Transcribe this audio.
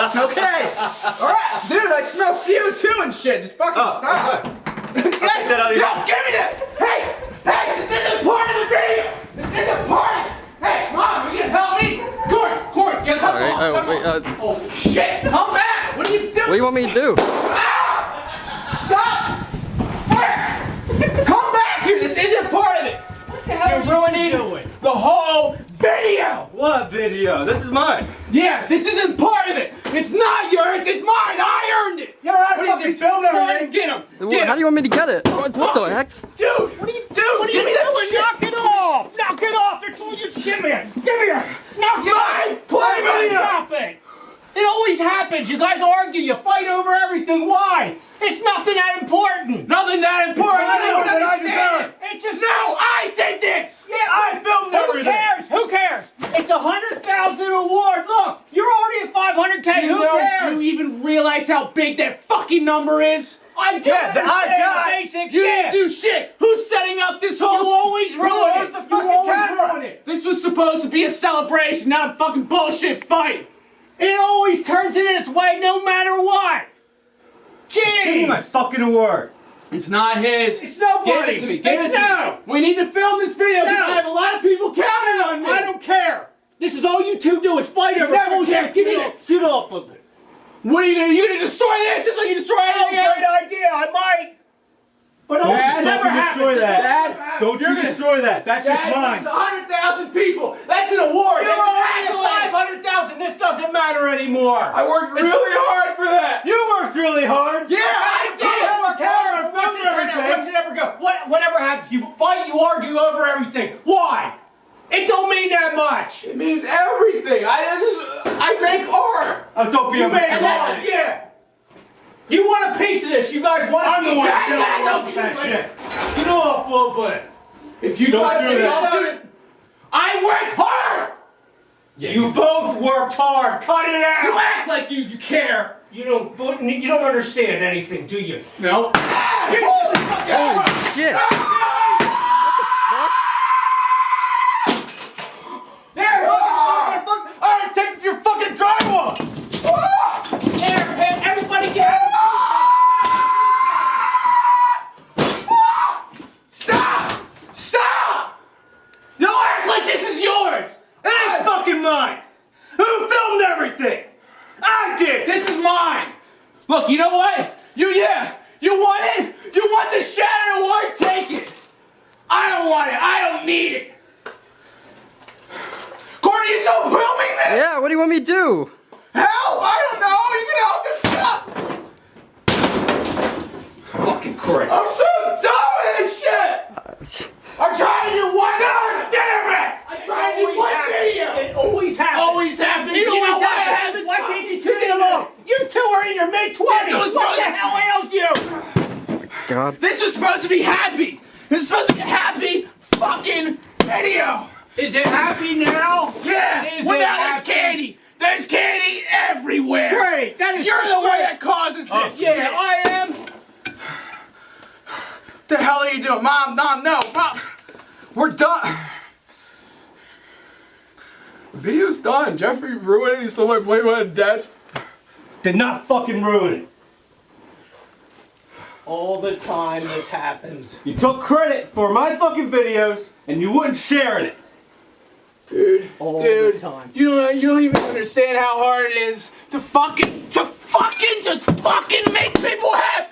Okay. Alright, dude, I smell CO2 and shit. Just fucking stop. Take that out of your mouth. Give me that! Hey! Hey! This isn't part of the video! This isn't part! Hey, Mom, are you gonna help me? Corey, get help! Oh, shit! Come back! What are you doing? What do you want me to do? Stop! Come back here! This isn't part of it! What the hell You're are you doing? The whole video! What video? This is mine. Yeah, this isn't part of it! It's not yours, it's mine! I earned it! You're out of fucking film everything. Get him! How do you want me to get it? What the heck? Dude, what are you doing? Give me that shit! Knock it off! Knock it off! It's all your shit, man! Give me it! Knock it off! Play me! Stop it! It always happens. You guys argue. You fight over everything. Why? It's nothing that important. Nothing that important! I You know, don't but I understand! It just No, I did this! Yeah, I filmed everything. Who cares? Who cares? It's a 100,000 award. Look, you're already at 500K. Who cares? Do you even realize how big that fucking number is? I do understand the basics. You didn't do shit! Who's setting up this whole... You always ruin it. the You fucking always camera? ruin it. This was supposed to be a celebration, not a fucking bullshit fight! It always turns in this way, no matter what. Give me my Jeez. fucking award. It's not his. It's nobody's. Give it to me. Give it It's to me. no. We need to film this video because No. I have a lot of people counting on me. I don't care. This is all you two do is fight over never bullshit. cared. Give me Get that shit off of it. What are you gonna? You gonna destroy this just like you destroy Oh, anything else? great idea. I might. But Dad, it never fucking happens. destroy that. Dad, Don't you destroy that. That shit's mine. It's 100,000 people. That's an award. You're That's an already accolade. at 500,000. This doesn't matter anymore. I worked really hard for that. You worked really hard. Yeah, I did. What's it ever go? Whatever happens, you fight, you argue over everything. Why? It don't mean that much. It means everything. I make art. Oh, don't be You a made victim. it. Yeah. You want a piece of this? You guys want I'm a the piece one of that that? did that shit. You know what, Flopin? If you Don't try to do take that. it, I'll do it. I worked hard. You both worked hard. Cut it You out. act like you care. You don't understand anything, do you? No. Holy shit! There. Alright, take it to your fucking drywall. There, Pim. Everybody get out. Stop! Stop! Don't act like this is yours. It ain't fucking mine. Who filmed everything? I did. This is mine. Look, you know what? You want it? You want the Shattered Award? Take it. I don't want it. I don't need it. Corey, you still filming this? Yeah, what do you want me to do? Help! I don't know. You can help this stop. Fucking Chris. I'm so done with this shit. I'm trying to do one. God damn it! I'm trying to do one video. It always happens. Always happens. It You know always why it happens. happens? Why can't you two get along? You two are in your mid-20s. This was What the supposed- hell ails you? God. This was supposed to be happy. This is supposed to be a happy fucking video. Is it happy now? Yeah. Is Well, it now happy? there's candy. There's candy everywhere. Great. That is You're the one great. that causes this. Yeah, shit. I am. What the hell are you doing, Mom? No, Mom. We're done. The video's done. Jeffrey ruined it. He stole my Playboy and Dad's. Did not fucking ruin it. All the time this happens. You took credit for my fucking videos and you wouldn't share it. Dude, All dude, the time. you don't even understand how hard it is to fucking just fucking make people happy.